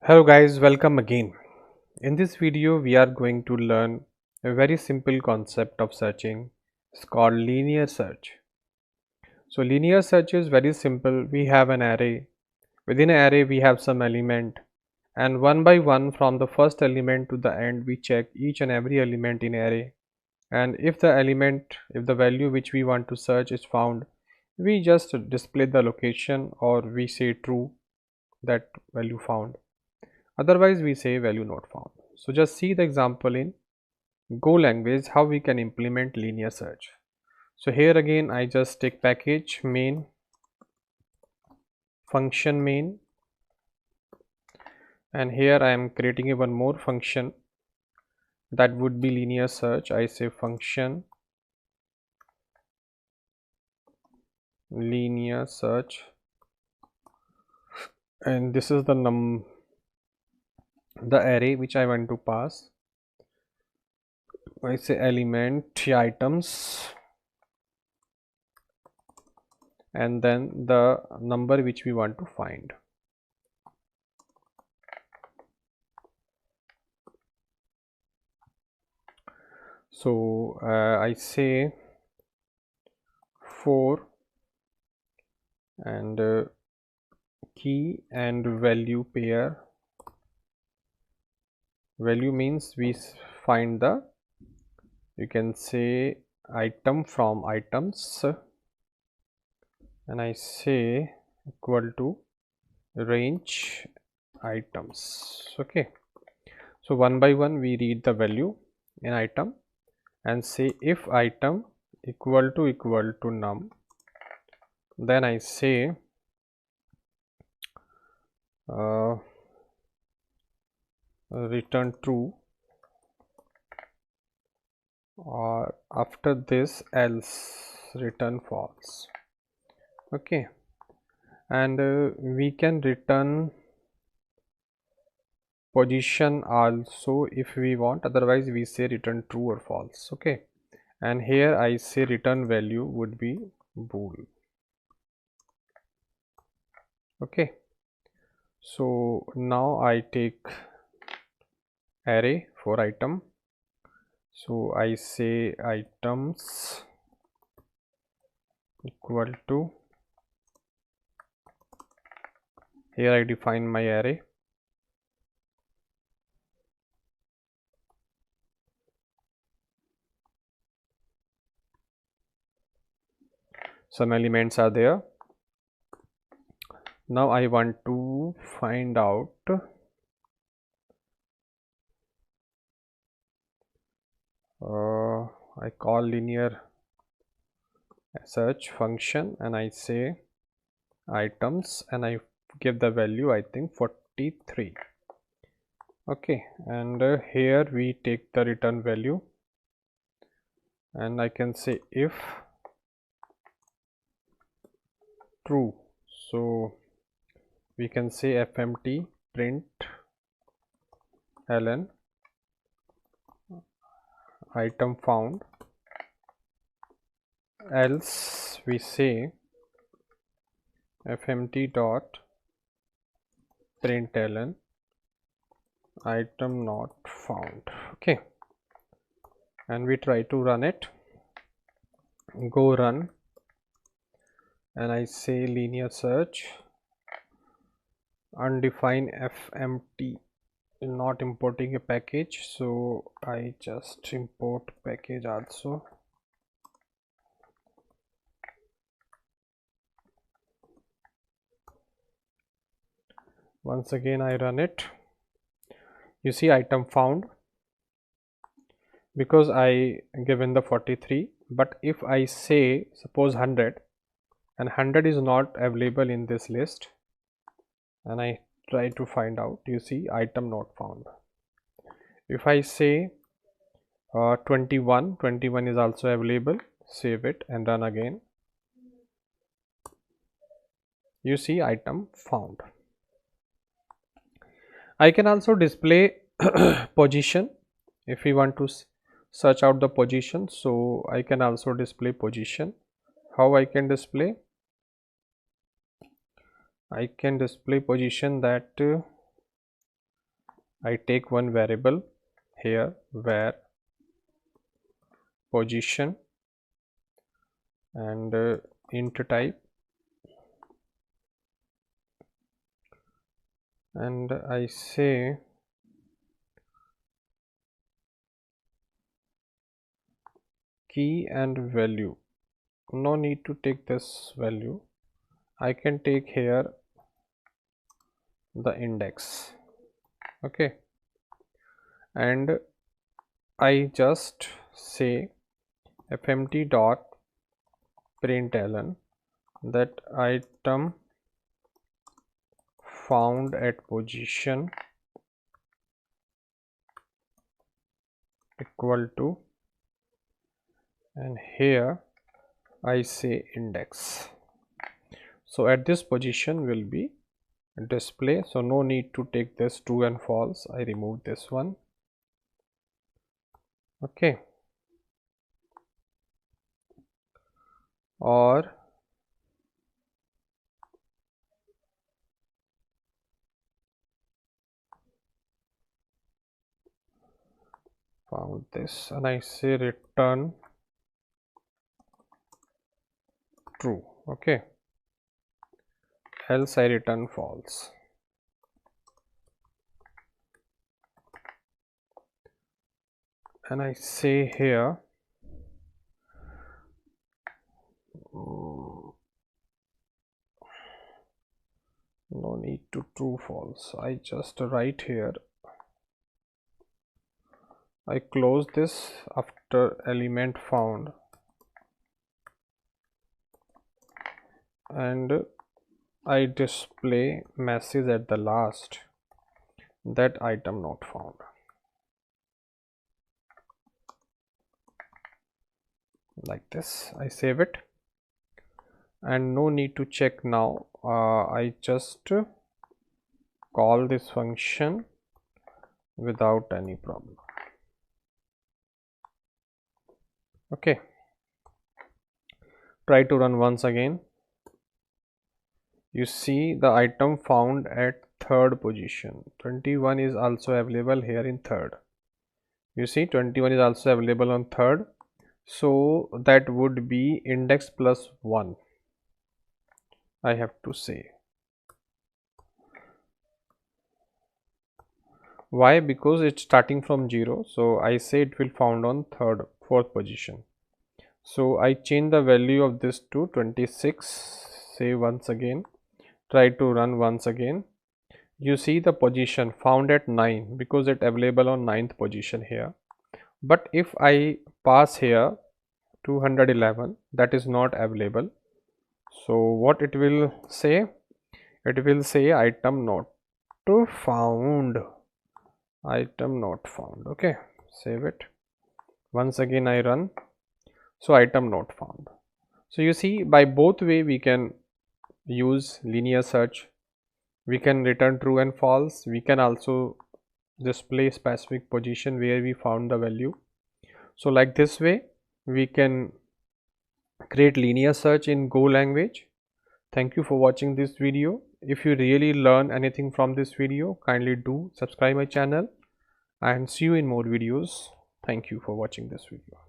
Hello guys, welcome again. In this video we are going to learn a very simple concept of searching. It's called linear search. So linear search is very simple. We have an array. Within an array we have some element, and one by one from the first element to the end we check each and every element in array, and if the value which we want to search is found, we just display the location or we say true, that value found. Otherwise we say value not found. So just see the example in Go language how we can implement linear search. So here again I just take package main, function main, and here I am creating a one more function that would be linear search. I say function linear search, and this is the array which I want to pass. I say element items and then the number which we want to find. So I say 4 and key and value pair. Value means we find the, you can say, item from items, and I say equal to range items. Okay, so one by one we read the value in item and say if item equal to num, then I say return true, or after this else return false. Okay, and we can return position also if we want, otherwise we say return true or false. Okay, and here I say return value would be bool. Okay, so now I take array for item, so I say items equal to, here I define my array, some elements are there. Now I want to find out I call linear search function and I say items and I give the value, I think 43. Okay, and here we take the return value and I can say if true, so we can say fmt print ln item found, else we say fmt dot println item not found. Okay, and we try to run it. Go run, and I say linear search undefined fmt, not importing a package, so I just import package also. Once again I run it. You see item found because I given the 43, but if I say suppose 100 and 100 is not available in this list and I try to find out, you see item not found. If I say 21 is also available, save it and run again, you see item found. I can also display position if we want to search out the position, so I can also display position. How I can display? I can display position that I take one variable here where position and int type, and I say key and value. No need to take this value. I can take here the index. Okay, and I just say fmt dot println that item found at position equal to, and here I say index. So at this position will be display, so no need to take this true and false. I remove this one. Okay, or found this, and I say return true. Okay, else I return false. And I say here no need to true false. I just write here, I close this after element found, and I display message at the last that item not found. Like this, I save it, and no need to check now. I just call this function without any problem. Okay, try to run once again. You see the item found at third position. 21 is also available here in third. You see 21 is also available on third, so that would be index plus 1. I have to say. Why? Because it's starting from 0, so I say it will found on fourth position. So I change the value of this to 26. Say once again, try to run once again. You see the position found at 9 because it available on 9th position here. But if I pass here 211, that is not available. So what it will say? It will say item not found. Item not found. Okay, save it. Once again I run. So item not found. So you see, by both way we can use linear search. We can return true and false. We can also display specific position where we found the value. So like this way we can create linear search in Go language. Thank you for watching this video. If you really learn anything from this video, kindly do subscribe my channel and see you in more videos. Thank you for watching this video.